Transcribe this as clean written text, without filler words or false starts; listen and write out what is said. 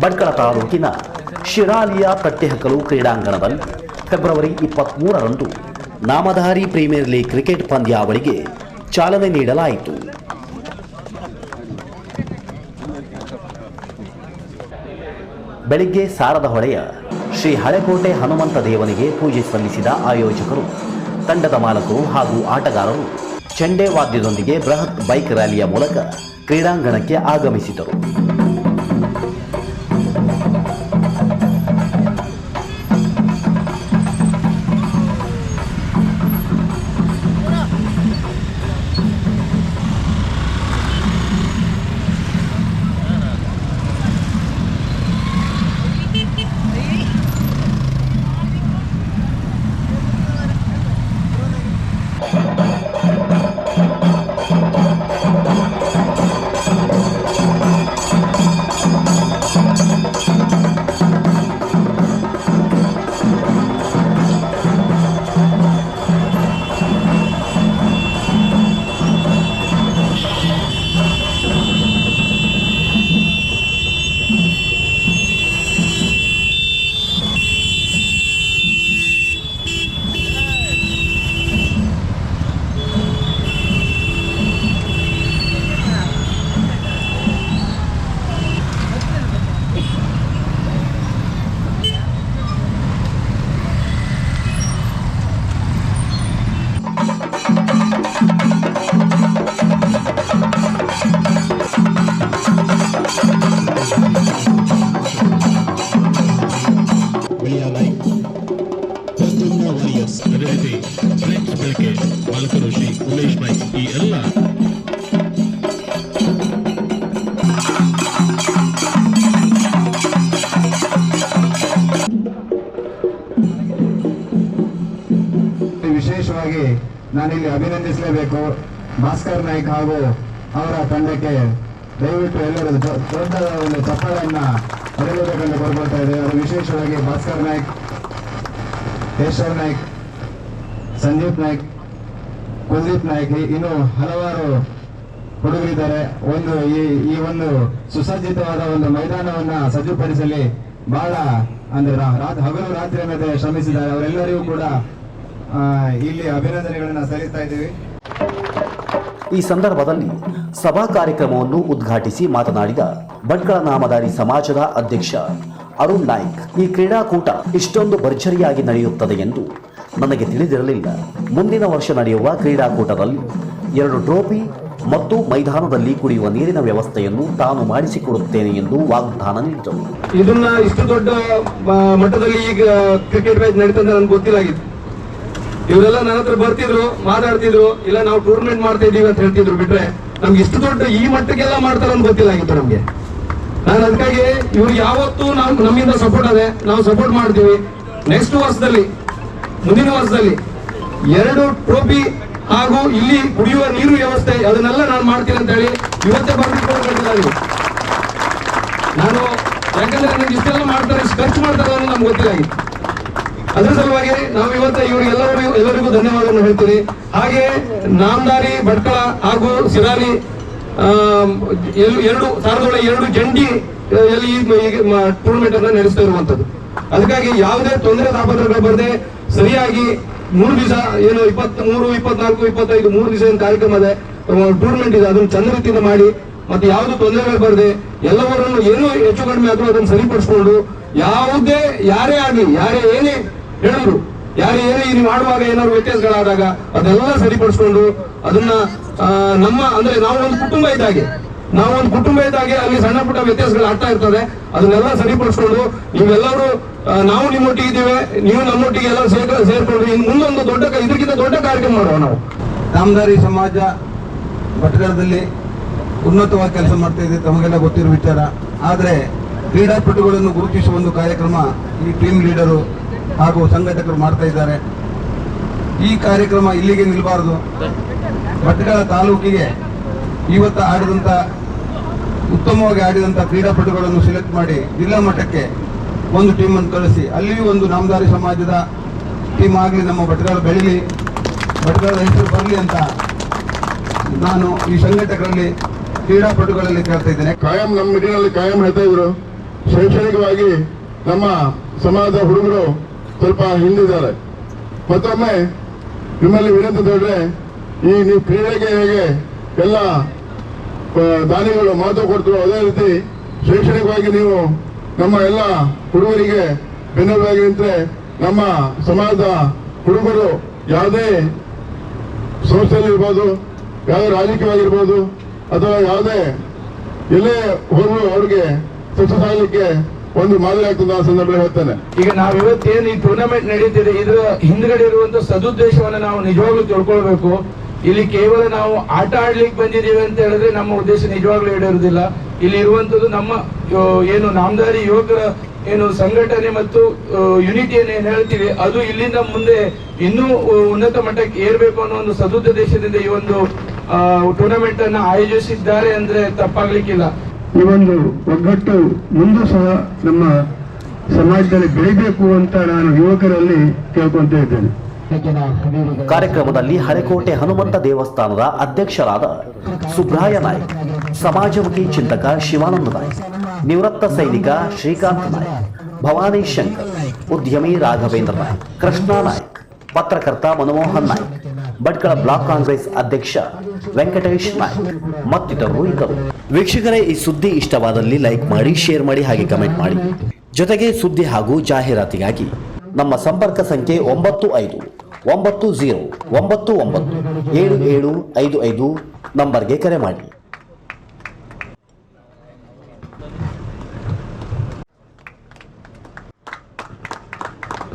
ಭಟ್ಕಳ ತಾಲೂಕಿನ ಶಿರಾಲಿಯ ತಟ್ಟೆಹಕಲು ಕ್ರೀಡಾಂಗಣದಲ್ಲಿ ಫೆಬ್ರವರಿ 23ರಂದು ನಾಮಧಾರಿ ಪ್ರೀಮಿಯರ್ ಲೀಗ್ ಕ್ರಿಕೆಟ್ ಪಂದ್ಯಾವಳಿಗೆ ಚಾಲನೆ ನೀಡಲಾಯಿತು. ಬೆಳಿಗ್ಗೆ ಸಾರದ ಹೊಳೆಯ ಶ್ರೀ ಹಳೆಕೋಟೆ ಹನುಮಂತ ದೇವನಿಗೆ ಪೂಜೆ ಸಲ್ಲಿಸಿದ ಆಯೋಜಕರು, ತಂಡದ ಮಾಲಕರು ಹಾಗೂ ಆಟಗಾರರು ಚೆಂಡೆ ವಾದ್ಯದೊಂದಿಗೆ ಬೃಹತ್ ಬೈಕ್ ರ್ಯಾಲಿಯ ಮೂಲಕ ಕ್ರೀಡಾಂಗಣಕ್ಕೆ ಆಗಮಿಸಿದರು. ಮಾಲಕರು ಶ್ರೀ ಉಮೇಶ್ ಭಾಯ್ ಈ ಎಲ್ಲ ವಿಶೇಷವಾಗಿ ನಾನಿಲ್ಲಿ ಅಭಿನಂದಿಸಲೇಬೇಕು ಭಾಸ್ಕರ್ ನಾಯ್ಕ್ ಹಾಗೂ ಅವರ ತಂಡಕ್ಕೆ. ದಯವಿಟ್ಟು ಎಲ್ಲರೂ ದೊಡ್ಡ ಒಂದು ಚಪ್ಪಾಳೆಯನ್ನ ಹೊಡೆಯಬೇಕೆಂದು ಕೋರ್ಕೊಳ್ತಾ ಇದೆ. ಅವರು ವಿಶೇಷವಾಗಿ ಭಾಸ್ಕರ್ ನಾಯ್ಕ್, ಕೇಶವ್ ನಾಯ್ಕ್, ಸಂದೀಪ್ ನಾಯ್ಕ್, ಕುಲ್ದೀಪ್ ನಾಯ್ಕ್, ಇನ್ನು ಹಲವಾರು ಹುಡುಗರಿದ್ದಾರೆ. ಈ ಒಂದು ಸುಸಜ್ಜಿತವಾದ ಒಂದು ಮೈದಾನವನ್ನ ಸಜ್ಜುಪಡಿಸಲಿ ಬಹಳ ಅಂದ್ರೆ ಹಗಲು ರಾತ್ರಿ ಅನ್ನದೇ ಶ್ರಮಿಸಿದ್ದಾರೆ. ಅವರೆಲ್ಲರಿಗೂ ಕೂಡ ಇಲ್ಲಿ ಅಭಿನಂದನೆಗಳನ್ನ ಸಲ್ಲಿಸ್ತಾ ಇದ್ದೀವಿ. ಈ ಸಂದರ್ಭದಲ್ಲಿ ಸಭಾ ಕಾರ್ಯಕ್ರಮವನ್ನು ಉದ್ಘಾಟಿಸಿ ಮಾತನಾಡಿದ ಭಟ್ಕಳ ನಾಮಧಾರಿ ಸಮಾಜದ ಅಧ್ಯಕ್ಷ ಅರುಣ್ ನಾಯ್ಕ್, ಈ ಕ್ರೀಡಾಕೂಟ ಇಷ್ಟೊಂದು ಭರ್ಜರಿಯಾಗಿ ನಡೆಯುತ್ತದೆ ಎಂದು ನನಗೆ ತಿಳಿದಿರಲಿಲ್ಲ. ಮುಂದಿನ ವರ್ಷ ನಡೆಯುವ ಕ್ರೀಡಾಕೂಟದಲ್ಲಿ 2 ಟ್ರೋಫಿ ಮತ್ತು ಮೈದಾನದಲ್ಲಿ ಕುಡಿಯುವ ನೀರಿನ ವ್ಯವಸ್ಥೆಯನ್ನು ತಾನು ಮಾಡಿಸಿಕೊಡುತ್ತೇನೆ ಎಂದು ವಾಗ್ದಾನ ನೀಡಿದರು. ಇದನ್ನ ಇಷ್ಟು ದೊಡ್ಡ ಮಟ್ಟದಲ್ಲಿ ಈಗ ಕ್ರಿಕೆಟ್ ಮ್ಯಾಚ್ ನಡೀತಂತ ನನ್ಗೆ ಗೊತ್ತಿಲ್ಲಾಗಿತ್ತು. ಇವರೆಲ್ಲ ನನ್ನ ಹತ್ರ ಬರ್ತಿದ್ರು, ಮಾತಾಡ್ತಿದ್ರು, ಇಲ್ಲ ನಾವು ಟೂರ್ನಮೆಂಟ್ ಮಾಡ್ತಾ ಇದೀವಿ ಅಂತ ಹೇಳ್ತಿದ್ರು. ಬಿಟ್ರೆ ನಮ್ಗೆ ಇಷ್ಟು ದೊಡ್ಡ ಈ ಮಟ್ಟಕ್ಕೆಲ್ಲ ಮಾಡ್ತಾರ ಅಂತ ಗೊತ್ತಿಲ್ಲಾಗಿತ್ತು ನಮ್ಗೆ. ನಾನು ಅದಕ್ಕಾಗಿ ಇವ್ರಿಗೆ ಯಾವತ್ತೂ ನಮ್ಮಿಂದ ಸಪೋರ್ಟ್ ಅದೇ, ನಾವು ಸಪೋರ್ಟ್ ಮಾಡ್ತೀವಿ. ನೆಕ್ಸ್ಟ್ ವರ್ಷದಲ್ಲಿ, ಮುಂದಿನ ವರ್ಷದಲ್ಲಿ 2 ಟ್ರೋಫಿ ಹಾಗೂ ಇಲ್ಲಿ ಕುಡಿಯುವ ನೀರು ವ್ಯವಸ್ಥೆ ಅದನ್ನೆಲ್ಲ ನಾನು ಮಾಡ್ತೀನಿ ಅಂತ ಹೇಳಿ ಇವತ್ತೇ ಬರ್ತಿದ್ದೀನಿ ನಾನು. ಯಾಕಂದ್ರೆ ನನಗೆ ಇಷ್ಟೆಲ್ಲ ಮಾಡ್ತಾರೆ, ಇಷ್ಟು ಖರ್ಚು ಮಾಡ್ತಾರೆ ಅನ್ನೋದು ನಮ್ಗೆ ಗೊತ್ತಿಲ್ಲಾಗಿತ್ತು. ಅದ್ರ ಸಲುವಾಗಿ ನಾವು ಇವತ್ತು ಎಲ್ಲರಿಗೂ ಧನ್ಯವಾದವನ್ನು ಹೇಳ್ತೀವಿ. ಹಾಗೆ ನಾಮಧಾರಿ ಭಟ್ಕಳ ಹಾಗೂ ಸಿರಾಲಿ 2 ಜಂಟಿ ಟೂರ್ನಮೆಂಟ್ ಅನ್ನ ನಡೆಸ್ತಾ ಇರುವಂತದ್ದು. ಅದಕ್ಕಾಗಿ ಯಾವುದೇ ತೊಂದರೆ ತಾಪತ್ರಗಳು ಬರದೆ ಸರಿಯಾಗಿ 3 ದಿವಸ ಏನು 23, 24, 25 3 ದಿವಸ ಕಾರ್ಯಕ್ರಮ ಇದೆ, ಟೂರ್ನಮೆಂಟ್ ಇದೆ, ಅದನ್ನು ಚಂದ ರೀತಿಯಿಂದ ಮಾಡಿ ಮತ್ತೆ ಯಾವ್ದು ತೊಂದರೆಗಳು ಬರದೆ ಎಲ್ಲವರನ್ನು ಏನು ಹೆಚ್ಚು ಕಡಿಮೆ ಆದ್ರೂ ಅದನ್ನು ಸರಿಪಡಿಸಿಕೊಂಡು ಯಾವುದೇ ಯಾರೇ ಆಗಲಿ ಯಾರೇ ಏನೇ ಹೇಳಿದ್ರು ಯಾರೇ ಏನೇ ಇಲ್ಲಿ ಮಾಡುವಾಗ ಏನಾದ್ರು ವ್ಯತ್ಯಾಸಗಳಾದಾಗ ಅದೆಲ್ಲ ಸರಿಪಡಿಸ್ಕೊಂಡು ಅದನ್ನ ನಮ್ಮ ಅಂದ್ರೆ ನಾವು ಒಂದು ಕುಟುಂಬ ಇದ್ದಾಗೆ ಅಲ್ಲಿ ಸಣ್ಣ ಪುಟ್ಟ ವ್ಯತ್ಯಾಸಗಳು ಆಗ್ತಾ ಇರ್ತದೆ. ಅದನ್ನೆಲ್ಲ ಸರಿಪಡಿಸ್ಕೊಂಡು ನೀವೆಲ್ಲರೂ ನಾವು ನಿಮ್ಮೊಟ್ಟಿಗೆ ಇದ್ದೇವೆ, ನೀವು ನಮ್ಮೊಟ್ಟಿಗೆ ಎಲ್ಲ ಸೇರ್ಕೊಂಡು ಇನ್ನು ಮುಂದೊಂದು ಇದಕ್ಕಿಂತ ದೊಡ್ಡ ಕಾರ್ಯಕ್ರಮ ಮಾಡುವ. ನಾವು ನಾಮಧಾರಿ ಸಮಾಜ ಭಟ್ಕಳದಲ್ಲಿ ಉನ್ನತವಾಗಿ ಕೆಲಸ ಮಾಡ್ತಾ ಇದೆ, ತಮಗೆಲ್ಲ ಗೊತ್ತಿರುವ ವಿಚಾರ. ಆದರೆ ಕ್ರೀಡಾಪಟುಗಳನ್ನು ಗುರುತಿಸುವ ಒಂದು ಕಾರ್ಯಕ್ರಮ ಈ ಟೀಮ್ ಲೀಡರು ಹಾಗೂ ಸಂಘಟಕರು ಮಾಡ್ತಾ ಇದ್ದಾರೆ. ಈ ಕಾರ್ಯಕ್ರಮ ಇಲ್ಲಿಗೆ ನಿಲ್ಲಬಾರದು. ಭಟ್ಕಳ ತಾಲೂಕಿಗೆ ಇವತ್ತು ಉತ್ತಮವಾಗಿ ಆಡಿದಂಥ ಕ್ರೀಡಾಪಟುಗಳನ್ನು ಸೆಲೆಕ್ಟ್ ಮಾಡಿ ಜಿಲ್ಲಾ ಮಟ್ಟಕ್ಕೆ ಒಂದು ಟೀಮನ್ನು ಕಳಿಸಿ ಅಲ್ಲಿಯೂ ಒಂದು ನಾಮಧಾರಿ ಸಮಾಜದ ಟೀಮ್ ಆಗಲಿ, ನಮ್ಮ ಭಟ್ಕಳ ಬೆಳೀಲಿ, ಭಟ್ಕಳದ ಹೆಸರು ಬರಲಿ ಅಂತ ನಾನು ಈ ಸಂಘಟಕರಲ್ಲಿ ಕ್ರೀಡಾಪಟುಗಳಲ್ಲಿ ಕೇಳ್ತಾ ಇದ್ದೇನೆ. ಕಾಯಂ ನಮ್ಮ ಮೀಟಿಂಗ್ನಲ್ಲಿ ಕಾಯಂ ಹೇಳ್ತಾ ಇದ್ರು, ಶೈಕ್ಷಣಿಕವಾಗಿ ನಮ್ಮ ಸಮಾಜದ ಹುಡುಗರು ಸ್ವಲ್ಪ ಹಿಂದಿದ್ದಾರೆ. ಮತ್ತೊಮ್ಮೆ ನಿಮ್ಮಲ್ಲಿ ವಿನಂತಿ ದೊಡ್ರೆ ನೀವು ಕ್ರೀಡೆಗೆ ಹೇಗೆ ಎಲ್ಲ ದಾನಿಗಳು ಮಹತ್ವ ಕೊಡ್ತೀರೋ ಅದೇ ರೀತಿ ಶೈಕ್ಷಣಿಕವಾಗಿ ನೀವು ನಮ್ಮ ಎಲ್ಲ ಹುಡುಗರಿಗೆ ಬೆನ್ನೆಲುಬಾಗಿ ನಿಂತರೆ ನಮ್ಮ ಸಮಾಜದ ಹುಡುಗರು ಯಾವುದೇ ಸಂಸ್ಥೆಯಲ್ಲಿರ್ಬೋದು, ಯಾವುದೇ ರಾಜಕೀಯವಾಗಿರ್ಬೋದು ಅಥವಾ ಯಾವುದೇ ಎಲ್ಲೇ ಹೋದ್ರು ಅವ್ರಿಗೆ ಸಕ್ಸಸ್ ಆಗಲಿಕ್ಕೆ ಒಂದು ಮಾದರಿ ಆಗ್ತದೆ. ಆ ಸಂದರ್ಭದಲ್ಲಿ ಹೇಳ್ತೇನೆ. ಈಗ ನಾವು ಇವತ್ತೇನು ಈ ಟೂರ್ನಮೆಂಟ್ ನಡೀತಿದೆ ಇದರ ಹಿಂದ್ಗಡೆ ಇರುವಂತ ಸದುದ್ದೇಶವನ್ನು ನಾವು ನಿಜವಾಗ್ಲೂ ತಿಳ್ಕೊಳ್ಬೇಕು. ಇಲ್ಲಿ ಕೇವಲ ನಾವು ಆಟ ಆಡ್ಲಿಕ್ಕೆ ಬಂದಿದ್ದೀವಿ ಅಂತ ಹೇಳಿದ್ರೆ ನಮ್ಮ ಉದ್ದೇಶ ನಿಜವಾಗ್ಲೂ ಈಡೇರುವುದಿಲ್ಲ. ಇಲ್ಲಿ ಇರುವಂತದ್ದು ನಮ್ಮ ಏನು ನಾಮದಾರಿ ಯುವಕರ ಏನು ಸಂಘಟನೆ ಮತ್ತು ಯುನಿಟಿಯನ್ನು ಏನ್ ಹೇಳ್ತೀವಿ ಅದು ಇಲ್ಲಿಂದ ಮುಂದೆ ಇನ್ನೂ ಉನ್ನತ ಮಟ್ಟಕ್ಕೆ ಏರ್ಬೇಕು ಅನ್ನೋ ಒಂದು ಸದುದ್ದೇಶದಿಂದ ಈ ಒಂದು ಟೂರ್ನಮೆಂಟ್ ಅನ್ನ ಆಯೋಜಿಸಿದ್ದಾರೆ ಅಂದ್ರೆ ತಪ್ಪಾಗ್ಲಿಕ್ಕಿಲ್ಲ. ಈ ಒಂದು ಒಗ್ಗಟ್ಟು ಮುಂದೂ ಸಹ ನಮ್ಮ ಸಮಾಜದಲ್ಲಿ ಬೆಳಿಬೇಕು ಅಂತ ನಾನು ಯುವಕರಲ್ಲಿ ಕೇಳ್ಕೊಂತ ಇದ್ದೇನೆ. ಕಾರ್ಯಕ್ರಮದಲ್ಲಿ ಹಳೆಕೋಟೆ ಹನುಮಂತ ದೇವಸ್ಥಾನದ ಅಧ್ಯಕ್ಷರಾದ ಸುಬ್ರಾಯ ನಾಯ್ಕ್, ಸಮಾಜಮುಖಿ ಚಿಂತಕ ಶಿವಾನಂದ ನಾಯ್ಕ್, ನಿವೃತ್ತ ಸೈನಿಕ ಶ್ರೀಕಾಂತ್ ನಾಯ್ಕ್, ಭವಾನಿ ಶಂಕರ್, ಉದ್ಯಮಿ ರಾಘವೇಂದ್ರ ನಾಯ್ಕ್, ಕೃಷ್ಣ ನಾಯ್ಕ್, ಪತ್ರಕರ್ತ ಮನಮೋಹನ್ ನಾಯ್ಕ್, ಭಟ್ಕಳ ಬ್ಲಾಕ್ ಕಾಂಗ್ರೆಸ್ ಅಧ್ಯಕ್ಷ ವೆಂಕಟೇಶ್ ನಾಯ್ಕ್ ಮತ್ತಿತರರು ಇದ್ದರು. ವೀಕ್ಷಕರೇ, ಈ ಸುದ್ದಿ ಇಷ್ಟವಾದಲ್ಲಿ ಲೈಕ್ ಮಾಡಿ, ಶೇರ್ ಮಾಡಿ, ಹಾಗೆ ಕಮೆಂಟ್ ಮಾಡಿ. ಜೊತೆಗೆ ಸುದ್ದಿ ಹಾಗೂ ಜಾಹೀರಾತಿಗಾಗಿ ನಮ್ಮ ಸಂಪರ್ಕ ಸಂಖ್ಯೆ 9590997755 ನಂಬರ್ಗೆ ಕರೆ ಮಾಡಿ.